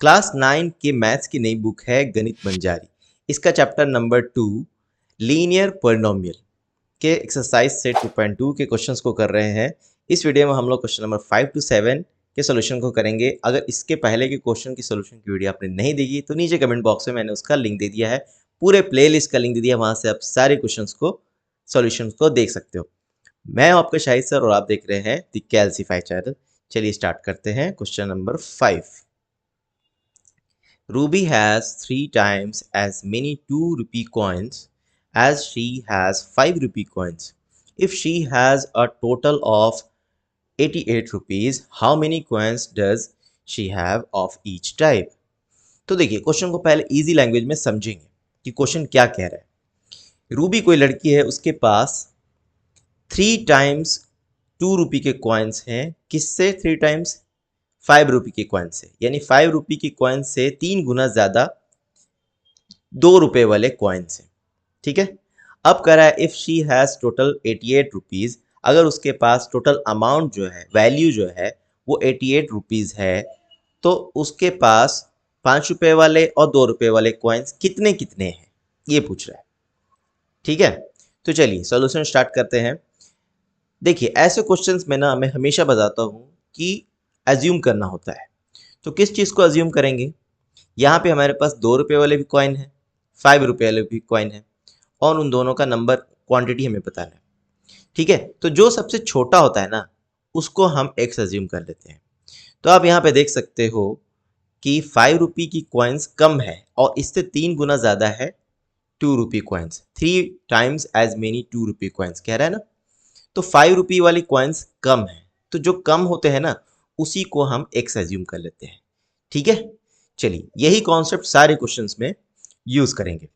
Class 9 के maths की नई बुक है गणित बंजारी। इसका चैप्टर नंबर 2 लीनियर पॉलिनोमियल के एक्सरसाइज से 2.2 के क्वेश्चंस को कर रहे हैं। इस वीडियो में हम लोग क्वेश्चन नंबर 5 to 7 के सॉल्यूशन को करेंगे। अगर इसके पहले के क्वेश्चन की सॉल्यूशन की वीडियो आपने नहीं देखी तो नीचे कमेंट बॉक्स में मैंने उसका लिंक दे दिया है, पूरे प्लेलिस्ट का लिंक दे दिया, वहां से आप सारे क्वेश्चंस को सॉल्यूशंस को देख सकते हो। मैं आपका शाहिद सर और आप देख रहे हैं द कैल्सीफाई चैनल। चलिए स्टार्ट करते हैं। Question number 5। Ruby has 3 times as many 2 rupee coins as she has 5 rupee coins. If she has a total of 88 rupees, how many coins does she have of each type? तो देखिए question को पहले easy language में समझेंगे कि question क्या कह रहा है। रूबी कोई लड़की है, उसके पास 3 टाइम्स 2 रुपी के कॉइन्स हैं। किससे 3 टाइम्स? 5 रुपी के कॉइन से, यानी 5 रुपी के कॉइन से 3 गुना ज्यादा 2 रुपए वाले कॉइन से। ठीक है, अब कह रहा है if she has total 88 rupees, अगर उसके पास टोटल अमाउंट जो है, वैल्यू जो है वो 88 रुपीज है, तो उसके पास 5 रुपए वाले और 2 रुपए वाले कॉइन्स कितने कितने हैं, ये पूछ रहा है। ठीक है, तो चलिए सॉल्यूशन स्टार्ट करते हैं। देखिए ऐसे क्वेश्चंस में ना मैं हमेशा बताता हूँ कि एज्यूम करना होता है। तो किस चीज़ को एज्यूम करेंगे? यहाँ पे हमारे पास 2 रुपए वाले भी कॉइन है, 5 रुपए वाले भी कॉइन है, और उन दोनों का नंबर क्वांटिटी हमें बताना है। ठीक है, तो जो सबसे छोटा होता है ना उसको हम एक्स एज्यूम कर लेते हैं। तो आप यहाँ पे देख सकते हो कि 5 रुपी की कॉइन्स कम है और इससे 3 गुना ज़्यादा है 2 rupee coins. 3 times as many 2 rupee coins कह रहा है ना। तो 5 रुपी वाली कॉइन्स कम है, तो जो कम होते हैं ना उसी को हम एक्स एज्यूम कर लेते हैं। ठीक है, चलिए यही कॉन्सेप्ट सारे क्वेश्चंस में यूज करेंगे।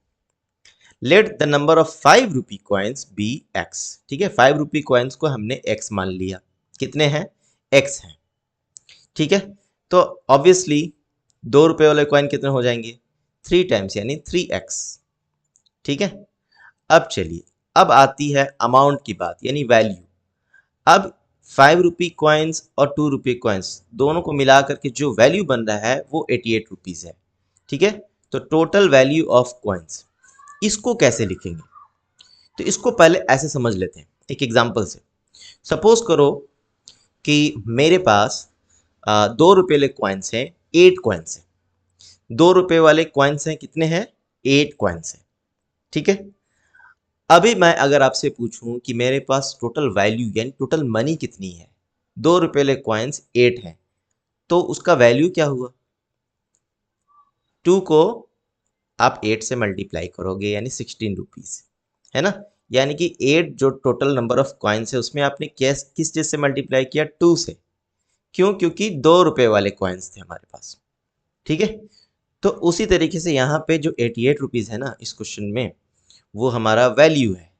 Let the number of 5 rupee coins be x. ठीक है, 5 रुपी कॉइन्स को हमने एक्स मान लिया। कितने हैं? एक्स हैं। ठीक है, तो ऑब्वियसली 2 रुपए वाले कॉइन कितने हो जाएंगे? 3 टाइम्स यानी 3x। ठीक है, अब चलिए, अब आती है अमाउंट की बात यानी वैल्यू। अब 5 रुपी कॉइन्स और 2 रुपी कॉइन्स दोनों को मिला करके जो वैल्यू बन रहा है वो 88 रुपीज़ है। ठीक है, तो टोटल वैल्यू ऑफ कॉइन्स, इसको कैसे लिखेंगे? तो इसको पहले ऐसे समझ लेते हैं एक एग्जांपल से। सपोज करो कि मेरे पास 2 रुपये वाले कॉइन्स हैं, 8 कॉइन्स हैं। 2 रुपये वाले कॉइन्स हैं, कितने हैं? 8 कॉइन्स हैं। ठीक है, अभी मैं अगर आपसे पूछूं कि मेरे पास टोटल वैल्यू यानी टोटल मनी कितनी है, 2 रुपये वाले कॉइन्स 8 हैं, तो उसका वैल्यू क्या हुआ? 2 को आप 8 से मल्टीप्लाई करोगे यानी 16 रुपीज़, है ना। यानी कि 8 जो टोटल नंबर ऑफ कॉइन्स है उसमें आपने किस चीज़ से मल्टीप्लाई किया? 2 से। क्यों? क्योंकि 2 रुपये वाले कॉइन्स थे हमारे पास। ठीक है, तो उसी तरीके से यहाँ पे जो 88 रुपीज़ है ना इस क्वेश्चन में, वो हमारा वैल्यू है।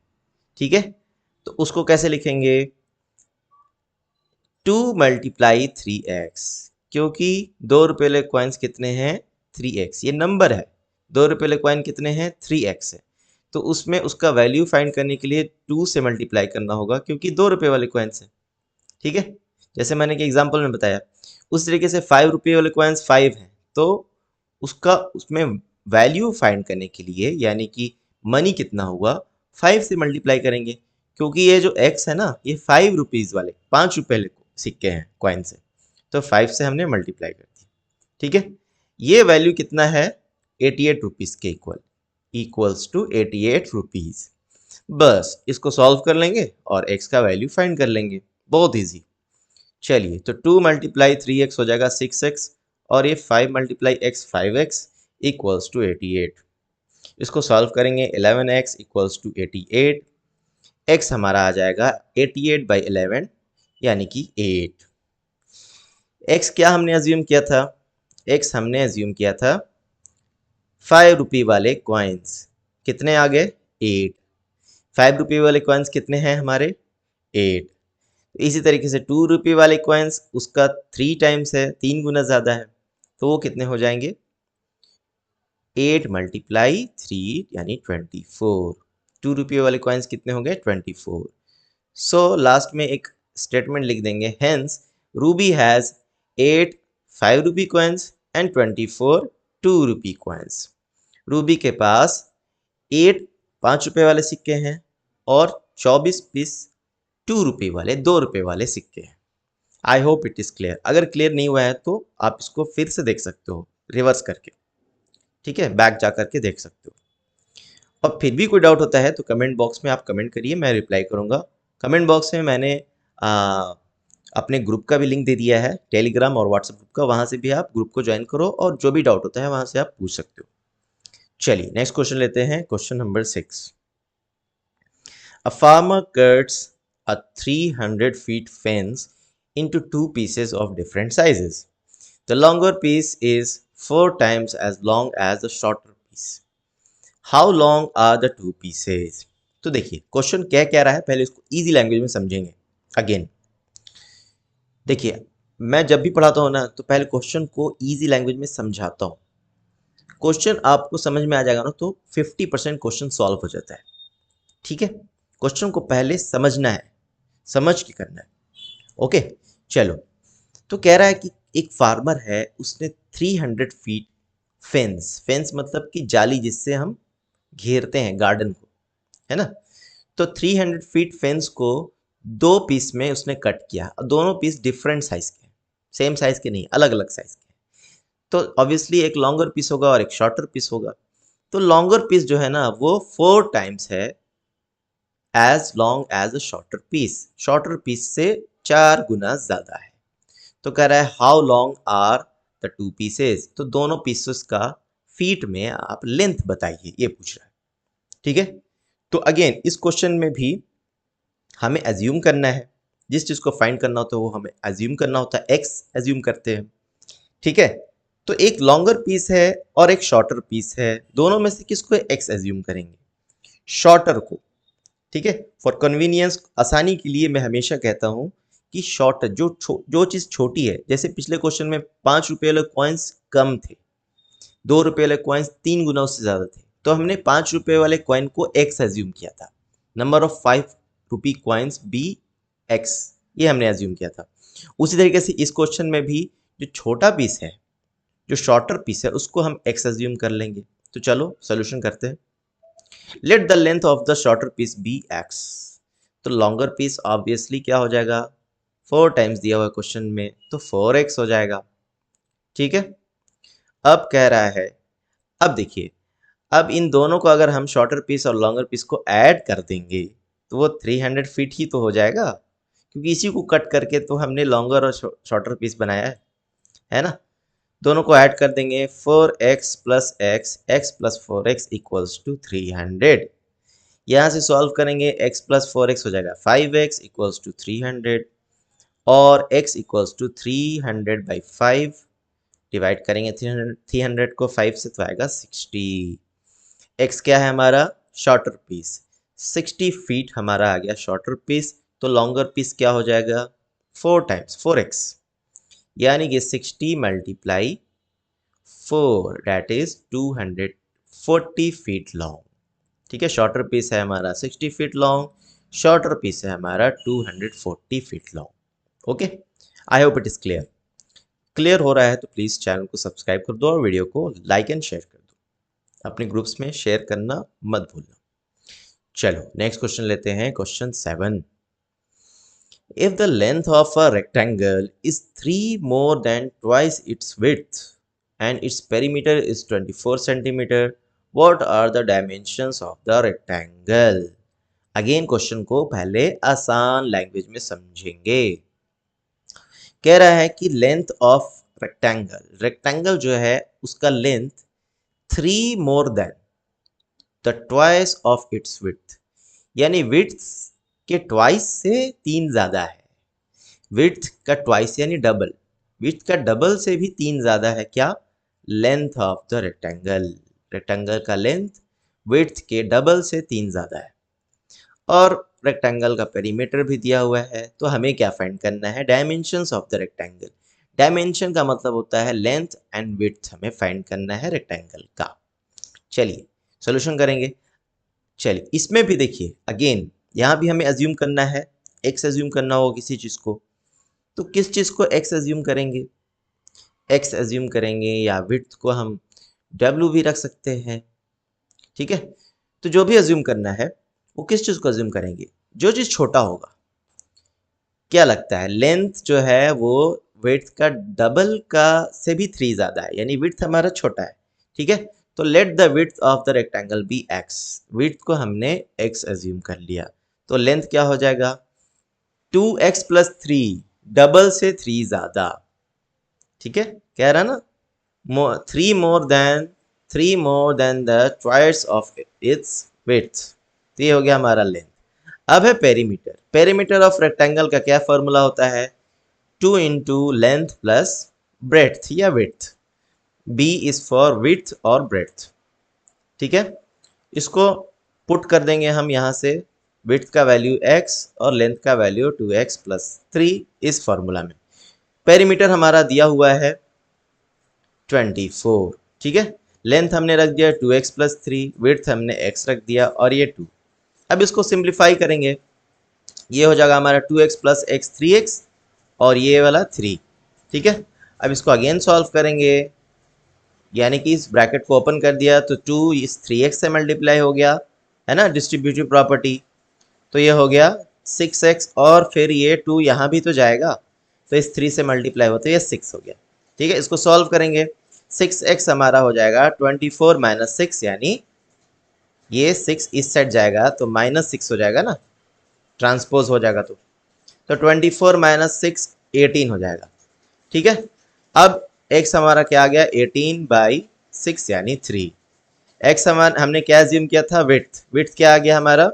ठीक है, तो उसको कैसे लिखेंगे? 2 मल्टीप्लाई 3x, क्योंकि 2 रुपये वाले कॉइन्स कितने हैं? 3x, ये नंबर है। 2 रुपये वाले कॉइन कितने हैं? 3x है। तो उसमें उसका वैल्यू फाइंड करने के लिए 2 से मल्टीप्लाई करना होगा, क्योंकि 2 रुपये वाले कॉइन्स हैं। ठीक है, जैसे मैंने कि एग्जाम्पल में बताया, उस तरीके से 5 रुपये वाले कॉइन्स 5 हैं, तो उसका उसमें वैल्यू फाइंड करने के लिए यानी कि मनी कितना हुआ, 5 से मल्टीप्लाई करेंगे, क्योंकि ये जो x है ना ये 5 रुपीज़ वाले 5 रुपये वाले सिक्के हैं कॉइन से, तो 5 से हमने मल्टीप्लाई कर दी। ठीक है, ये वैल्यू कितना है? 88 रुपीज़ के इक्वल्स टू 88 रुपीज़। बस इसको सॉल्व कर लेंगे और x का वैल्यू फाइंड कर लेंगे, बहुत ईजी। चलिए, तो 2 मल्टीप्लाई 3x हो जाएगा 6x, और ये 5 multiply x 5x equals to 88। इसको सॉल्व करेंगे, 11x इक्वल्स टू 88। x हमारा आ जाएगा 88 बाई 11 यानी कि 8। x क्या हमने अज्यूम किया था? x हमने अज्यूम किया था 5 रुपये वाले कॉइन्स। कितने आ गए? 8। 5 रुपये वाले कॉइन्स कितने हैं हमारे? 8। इसी तरीके से 2 रुपये वाले कॉइन्स, उसका 3 टाइम्स है, 3 गुना ज़्यादा है, तो वो कितने हो जाएंगे? 8 मल्टीप्लाई 3 यानी 24। 2 रुपये वाले कॉइन्स कितने हो गए? 24। सो लास्ट में एक स्टेटमेंट लिख देंगे, hence Ruby has 8 5 rupee coins and 24 2 rupee coins. Ruby के पास 8 5 रुपए वाले सिक्के हैं और 24 पीस 2 रुपए वाले 2 रुपए वाले सिक्के हैं। I hope it is clear. अगर क्लियर नहीं हुआ है तो आप इसको फिर से देख सकते हो रिवर्स करके, ठीक है, बैक जा करके देख सकते हो। और फिर भी कोई डाउट होता है तो कमेंट बॉक्स में आप कमेंट करिए, मैं रिप्लाई करूंगा। कमेंट बॉक्स में मैंने अपने ग्रुप का भी लिंक दे दिया है, टेलीग्राम और व्हाट्सएप ग्रुप का, वहां से भी आप ग्रुप को ज्वाइन करो और जो भी डाउट होता है वहां से आप पूछ सकते हो। चलिए नेक्स्ट क्वेश्चन लेते हैं, question number 6। A farmer cuts a 300 feet fence into 2 pieces of different sizes. The longer piece is 4 times as long as the shorter piece. How long are the 2 pieces? तो देखिए question क्या कह रहा है, पहले इसको इजी लैंग्वेज में समझेंगे। अगेन देखिए, मैं जब भी पढ़ाता हूँ ना तो पहले क्वेश्चन को इजी लैंग्वेज में समझाता हूँ। क्वेश्चन आपको समझ में आ जाएगा ना तो 50% क्वेश्चन सॉल्व हो जाता है, ठीक है। क्वेश्चन को पहले समझना है, समझ के करना है। ओके चलो, तो कह रहा है कि एक फार्मर है, उसने 300 फीट फेंस, फेंस मतलब कि जाली जिससे हम घेरते हैं गार्डन को, है ना। तो 300 फीट फेंस को 2 पीस में उसने कट किया। दोनों पीस डिफरेंट साइज के, सेम साइज के नहीं, अलग अलग साइज के। तो ऑब्वियसली एक लॉन्गर पीस होगा और एक शॉर्टर पीस होगा। तो लॉन्गर पीस जो है ना वो 4 टाइम्स है as long as a shorter piece, shorter piece से 4 गुना ज्यादा है। तो कह रहा है how long are the 2 pieces, तो दोनों पीसेस का फीट में आप लेंथ बताइए, ये पूछ रहा है, ठीक है। तो अगेन इस क्वेश्चन में भी हमें एज्यूम करना है, जिस चीज को फाइंड करना होता है वो हमें एज्यूम करना होता है, एक्स एज्यूम करते हैं, ठीक है। तो एक लॉन्गर पीस है और एक शॉर्टर पीस है, दोनों में से किसको एक्स एज्यूम करेंगे? शॉर्टर को, ठीक है। फॉर कन्वीनियंस, आसानी के लिए मैं हमेशा कहता हूं कि शॉर्टर जो चीज छोटी है, जैसे पिछले क्वेश्चन में 5 रुपए वाले कॉइन्स कम थे, 2 रुपए वाले कॉइन्स 3 गुना उससे ज्यादा थे, तो हमने 5 रुपए वाले कॉइन को एक्स एज्यूम किया था। Number of 5 rupee coins be x, ये हमने एज्यूम किया था। उसी तरीके से इस क्वेश्चन में भी जो छोटा पीस है, जो शॉर्टर पीस है, उसको हम एक्स एज्यूम कर लेंगे। तो चलो सोल्यूशन करते हैं। Let the length of the shorter piece be x, तो लॉन्गर पीस ऑब्वियसली क्या हो जाएगा, 4 टाइम्स दिया हुआ है क्वेश्चन में, तो 4x हो जाएगा, ठीक है। अब कह रहा है, अब देखिए, अब इन दोनों को अगर हम शॉर्टर पीस और लॉन्गर पीस को ऐड कर देंगे तो वो 300 फीट ही तो हो जाएगा, क्योंकि इसी को कट करके तो हमने लॉन्गर और शॉर्टर पीस बनाया है ना। दोनों को ऐड कर देंगे, 4x plus x, x plus 4x equals to 300। यहाँ से सॉल्व करेंगे, x प्लस 4x हो जाएगा 5x इक्वल्स टू 300, और x इक्वल्स टू 300/5, डिवाइड करेंगे 300 को 5 से तो आएगा 60। x क्या है हमारा, शॉर्टर पीस, 60 फीट हमारा आ गया शॉर्टर पीस। तो लॉन्गर पीस क्या हो जाएगा, 4 टाइम्स 4x, यानी कि 60 multiply 4 that is 240 feet long, ठीक है। शॉर्टर पीस है हमारा 60 फीट लॉन्ग, शॉर्टर पीस है हमारा 240 feet long. Okay, I hope it is clear. Clear हो रहा है तो प्लीज़ चैनल को सब्सक्राइब कर दो और वीडियो को लाइक एंड शेयर कर दो, अपने ग्रुप्स में शेयर करना मत भूलना। चलो नेक्स्ट क्वेश्चन लेते हैं, question 7। If the length of a rectangle is 3 more than twice its width and its perimeter is 24 centimeter, what are the dimensions of the rectangle? Again question को पहले आसान लैंग्वेज में समझेंगे। कह रहा है कि लेंथ ऑफ रेक्टेंगल, रेक्टेंगल जो है उसका length 3 more than the twice of its width, यानी विड्थ के ट्वाइस से 3 ज्यादा है। विड्थ का ट्वाइस यानी डबल, विड्थ का डबल से भी 3 ज्यादा है क्या, length of the rectangle, rectangle का लेंथ विड्थ के डबल से 3 ज्यादा है। और रेक्टेंगल का पेरीमीटर भी दिया हुआ है, तो हमें क्या फाइंड करना है, dimensions of the rectangle. Dimension का मतलब होता है लेंथ एंड विड्थ, हमें फाइंड करना है रेक्टेंगल का। चलिए सॉल्यूशन करेंगे। चलिए इसमें भी देखिए, अगेन यहाँ भी हमें अज्यूम करना है, एक्स अज्यूम करना होगा किसी चीज को, तो किस चीज को एक्स अज्यूम करेंगे, x एज्यूम करेंगे या विड्थ को हम w भी रख सकते हैं। ठीक है, तो जो भी एज्यूम करना है वो किस चीज़ को एज्यूम करेंगे, जो चीज़ छोटा होगा। क्या लगता है, लेंथ जो है वो विड्थ का डबल का से भी 3 ज़्यादा है, यानी विड्थ हमारा छोटा है। ठीक है, तो let the width of the rectangle be x। Width को हमने x एज्यूम कर लिया, तो लेंथ क्या हो जाएगा 2x प्लस 3, डबल से 3 ज़्यादा। ठीक है, कह रहा ना three more than the twice of its width. तो ये हो गया हमारा लेंथ। अब है पेरीमीटर। पेरीमीटर ऑफ रेक्टेंगल का क्या फॉर्मूला होता है, 2 इंटू लेंथ प्लस ब्रेड्थ या width. B is for width और ब्रेड्थ। ठीक है, इसको पुट कर देंगे हम यहाँ से, विड्थ का वैल्यू x और लेंथ का वैल्यू 2x प्लस 3 इस फॉर्मूला में। पेरीमीटर हमारा दिया हुआ है 24। ठीक है, लेंथ हमने रख दिया 2x प्लस 3, विड्थ हमने x रख दिया और ये 2। अब इसको सिंप्लीफाई करेंगे, ये हो जाएगा हमारा 2x प्लस x 3x और ये वाला 3। ठीक है, अब इसको अगेन सॉल्व करेंगे, यानी कि इस ब्रैकेट को ओपन कर दिया तो 2 इस 3x से मल्टीप्लाई हो गया, है ना, डिस्ट्रीब्यूटिव प्रॉपर्टी। तो ये हो गया 6x और फिर ये 2 यहाँ भी तो जाएगा, तो इस 3 से मल्टीप्लाई हो तो ये 6 हो गया। ठीक है, इसको सॉल्व करेंगे, 6x हमारा हो जाएगा 24 माइनस 6, यानी ये 6 इस साइड जाएगा तो माइनस 6 हो जाएगा ना, ट्रांसपोज हो जाएगा तो 24 माइनस 6 18 हो जाएगा। ठीक है, अब x हमारा क्या आ गया 18/6 यानी 3। x हमारा हमने क्या एज्यूम किया था, विड्थ क्या आ गया हमारा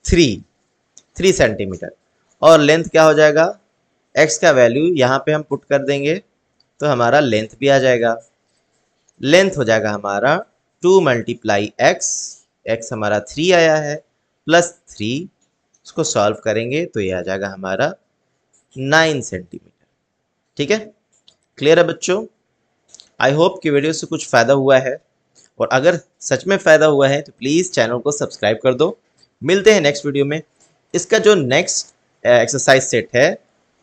3 सेंटीमीटर और लेंथ क्या हो जाएगा, x का वैल्यू यहाँ पे हम पुट कर देंगे तो हमारा लेंथ भी आ जाएगा। लेंथ हो जाएगा हमारा 2 मल्टीप्लाई x हमारा 3 आया है प्लस 3, उसको सॉल्व करेंगे तो ये आ जाएगा हमारा 9 सेंटीमीटर। ठीक है, क्लियर है बच्चों। आई होप कि वीडियो से कुछ फ़ायदा हुआ है, और अगर सच में फ़ायदा हुआ है तो प्लीज़ चैनल को सब्सक्राइब कर दो। मिलते हैं नेक्स्ट वीडियो में। इसका जो नेक्स्ट एक्सरसाइज सेट है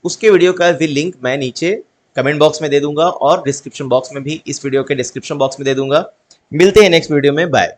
उसके वीडियो का भी लिंक मैं नीचे कमेंट बॉक्स में दे दूंगा और डिस्क्रिप्शन बॉक्स में भी, इस वीडियो के डिस्क्रिप्शन बॉक्स में दे दूंगा। मिलते हैं नेक्स्ट वीडियो में, बाय।